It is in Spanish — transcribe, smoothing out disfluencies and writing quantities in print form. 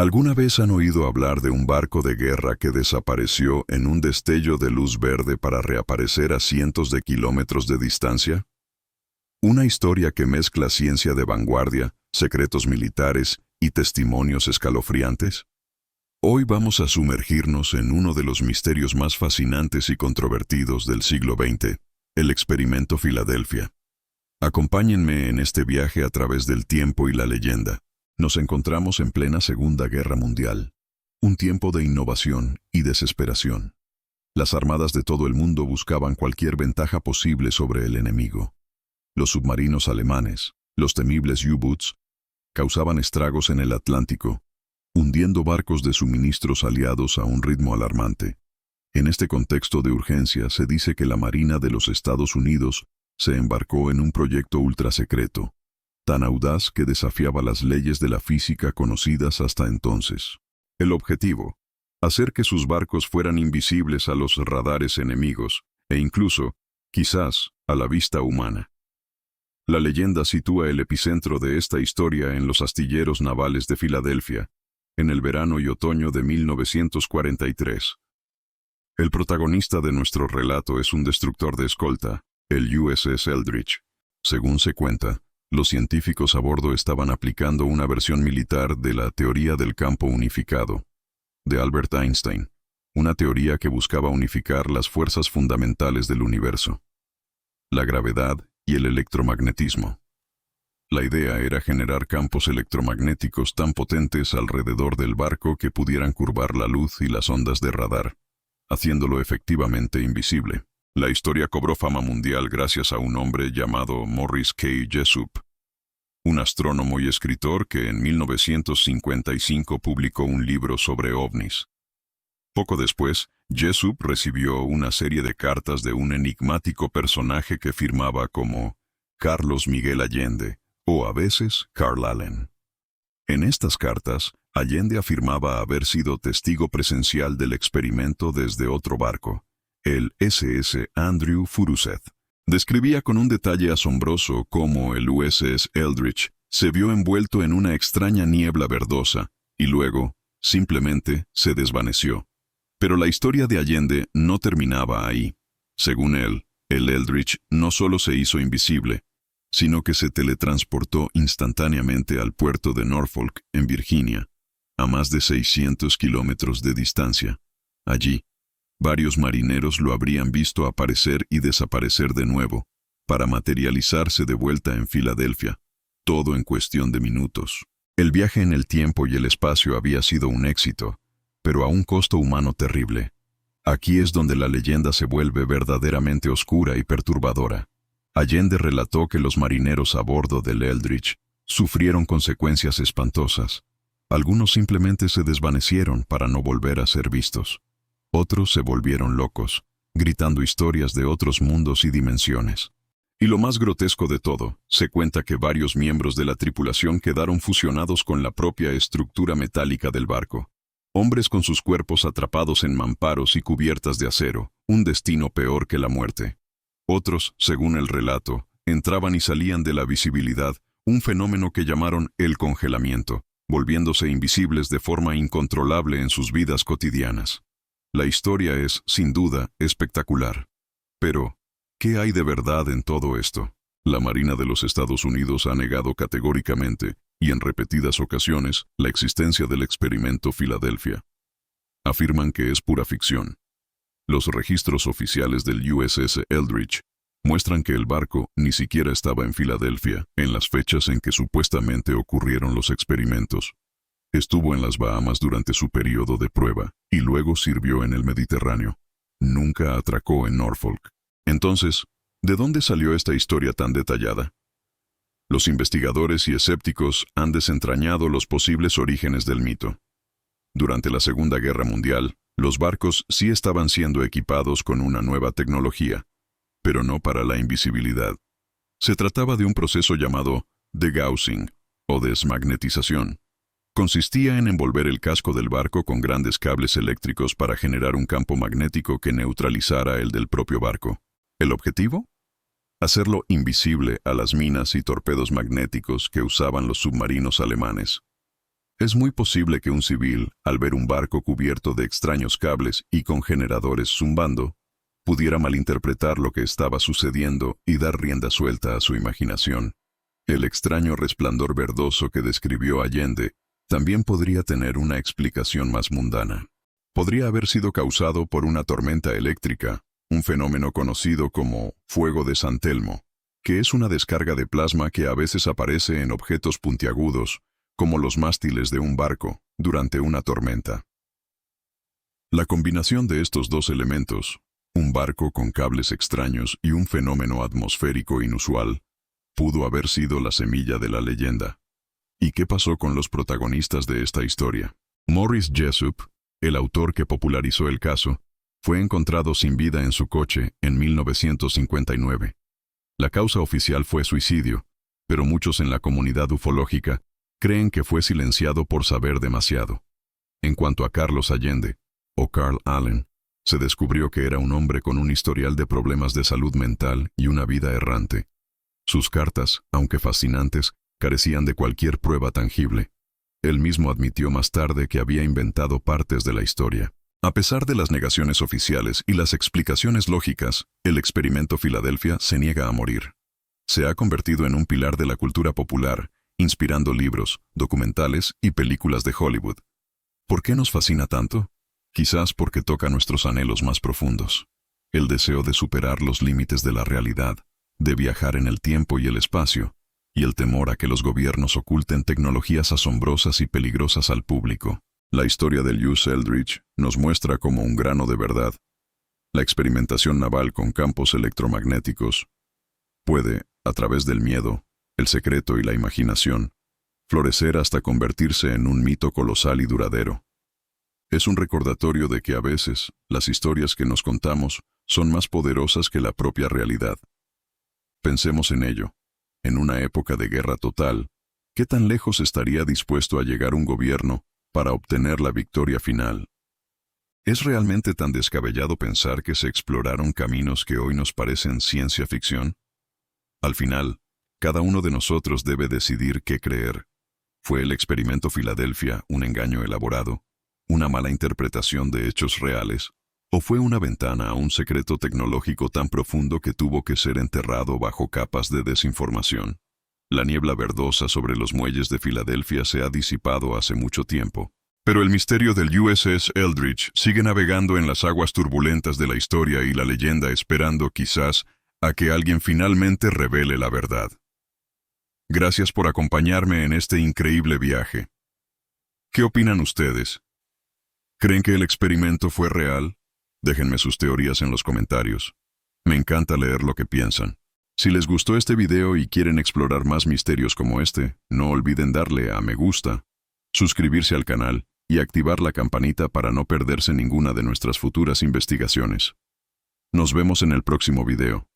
¿Alguna vez han oído hablar de un barco de guerra que desapareció en un destello de luz verde para reaparecer a cientos de kilómetros de distancia? Una historia que mezcla ciencia de vanguardia, secretos militares y testimonios escalofriantes. Hoy vamos a sumergirnos en uno de los misterios más fascinantes y controvertidos del siglo XX, el experimento Filadelfia. Acompáñenme en este viaje a través del tiempo y la leyenda. Nos encontramos en plena Segunda Guerra Mundial, un tiempo de innovación y desesperación. Las armadas de todo el mundo buscaban cualquier ventaja posible sobre el enemigo. Los submarinos alemanes, los temibles U-Boots, causaban estragos en el Atlántico, hundiendo barcos de suministros aliados a un ritmo alarmante. En este contexto de urgencia se dice que la Marina de los Estados Unidos se embarcó en un proyecto ultrasecreto, tan audaz que desafiaba las leyes de la física conocidas hasta entonces. El objetivo: hacer que sus barcos fueran invisibles a los radares enemigos, e incluso, quizás, a la vista humana. La leyenda sitúa el epicentro de esta historia en los astilleros navales de Filadelfia, en el verano y otoño de 1943. El protagonista de nuestro relato es un destructor de escolta, el USS Eldridge. Según se cuenta, los científicos a bordo estaban aplicando una versión militar de la teoría del campo unificado, de Albert Einstein, una teoría que buscaba unificar las fuerzas fundamentales del universo: la gravedad y el electromagnetismo. La idea era generar campos electromagnéticos tan potentes alrededor del barco que pudieran curvar la luz y las ondas de radar, haciéndolo efectivamente invisible. La historia cobró fama mundial gracias a un hombre llamado Morris K. Jessup, un astrónomo y escritor que en 1955 publicó un libro sobre ovnis. Poco después, Jessup recibió una serie de cartas de un enigmático personaje que firmaba como Carlos Miguel Allende, o a veces Carl Allen. En estas cartas, Allende afirmaba haber sido testigo presencial del experimento desde otro barco, el SS Andrew Furuseth. Describía con un detalle asombroso cómo el USS Eldridge se vio envuelto en una extraña niebla verdosa y luego, simplemente, se desvaneció. Pero la historia de Allende no terminaba ahí. Según él, el Eldridge no solo se hizo invisible, sino que se teletransportó instantáneamente al puerto de Norfolk, en Virginia, a más de 600 kilómetros de distancia. Allí, varios marineros lo habrían visto aparecer y desaparecer de nuevo, para materializarse de vuelta en Filadelfia, todo en cuestión de minutos. El viaje en el tiempo y el espacio había sido un éxito, pero a un costo humano terrible. Aquí es donde la leyenda se vuelve verdaderamente oscura y perturbadora. Allende relató que los marineros a bordo del Eldridge sufrieron consecuencias espantosas. Algunos simplemente se desvanecieron para no volver a ser vistos. Otros se volvieron locos, gritando historias de otros mundos y dimensiones. Y lo más grotesco de todo, se cuenta que varios miembros de la tripulación quedaron fusionados con la propia estructura metálica del barco. Hombres con sus cuerpos atrapados en mamparos y cubiertas de acero, un destino peor que la muerte. Otros, según el relato, entraban y salían de la visibilidad, un fenómeno que llamaron el congelamiento, volviéndose invisibles de forma incontrolable en sus vidas cotidianas. La historia es, sin duda, espectacular. Pero, ¿qué hay de verdad en todo esto? La Marina de los Estados Unidos ha negado categóricamente, y en repetidas ocasiones, la existencia del experimento Filadelfia. Afirman que es pura ficción. Los registros oficiales del USS Eldridge muestran que el barco ni siquiera estaba en Filadelfia en las fechas en que supuestamente ocurrieron los experimentos. Estuvo en las Bahamas durante su periodo de prueba y luego sirvió en el Mediterráneo. Nunca atracó en Norfolk. Entonces, ¿de dónde salió esta historia tan detallada? Los investigadores y escépticos han desentrañado los posibles orígenes del mito. Durante la Segunda Guerra Mundial, los barcos sí estaban siendo equipados con una nueva tecnología, pero no para la invisibilidad. Se trataba de un proceso llamado degaussing, o desmagnetización. Consistía en envolver el casco del barco con grandes cables eléctricos para generar un campo magnético que neutralizara el del propio barco. ¿El objetivo? Hacerlo invisible a las minas y torpedos magnéticos que usaban los submarinos alemanes. Es muy posible que un civil, al ver un barco cubierto de extraños cables y con generadores zumbando, pudiera malinterpretar lo que estaba sucediendo y dar rienda suelta a su imaginación. El extraño resplandor verdoso que describió Allende también podría tener una explicación más mundana. Podría haber sido causado por una tormenta eléctrica, un fenómeno conocido como fuego de San Telmo, que es una descarga de plasma que a veces aparece en objetos puntiagudos, como los mástiles de un barco, durante una tormenta. La combinación de estos dos elementos, un barco con cables extraños y un fenómeno atmosférico inusual, pudo haber sido la semilla de la leyenda. ¿Y qué pasó con los protagonistas de esta historia? Morris Jessup, el autor que popularizó el caso, fue encontrado sin vida en su coche en 1959. La causa oficial fue suicidio, pero muchos en la comunidad ufológica creen que fue silenciado por saber demasiado. En cuanto a Carlos Allende, o Carl Allen, se descubrió que era un hombre con un historial de problemas de salud mental y una vida errante. Sus cartas, aunque fascinantes, carecían de cualquier prueba tangible. Él mismo admitió más tarde que había inventado partes de la historia. A pesar de las negaciones oficiales y las explicaciones lógicas, el experimento Filadelfia se niega a morir. Se ha convertido en un pilar de la cultura popular, inspirando libros, documentales y películas de Hollywood. ¿Por qué nos fascina tanto? Quizás porque toca nuestros anhelos más profundos. El deseo de superar los límites de la realidad, de viajar en el tiempo y el espacio, y el temor a que los gobiernos oculten tecnologías asombrosas y peligrosas al público. La historia del USS Eldridge nos muestra como un grano de verdad. La experimentación naval con campos electromagnéticos puede, a través del miedo, el secreto y la imaginación, florecer hasta convertirse en un mito colosal y duradero. Es un recordatorio de que a veces las historias que nos contamos son más poderosas que la propia realidad. Pensemos en ello. En una época de guerra total, ¿qué tan lejos estaría dispuesto a llegar un gobierno para obtener la victoria final? ¿Es realmente tan descabellado pensar que se exploraron caminos que hoy nos parecen ciencia ficción? Al final, cada uno de nosotros debe decidir qué creer. ¿Fue el experimento Filadelfia un engaño elaborado, una mala interpretación de hechos reales, o fue una ventana a un secreto tecnológico tan profundo que tuvo que ser enterrado bajo capas de desinformación? La niebla verdosa sobre los muelles de Filadelfia se ha disipado hace mucho tiempo, pero el misterio del USS Eldridge sigue navegando en las aguas turbulentas de la historia y la leyenda, esperando quizás a que alguien finalmente revele la verdad. Gracias por acompañarme en este increíble viaje. ¿Qué opinan ustedes? ¿Creen que el experimento fue real? Déjenme sus teorías en los comentarios. Me encanta leer lo que piensan. Si les gustó este video y quieren explorar más misterios como este, no olviden darle a me gusta, suscribirse al canal y activar la campanita para no perderse ninguna de nuestras futuras investigaciones. Nos vemos en el próximo video.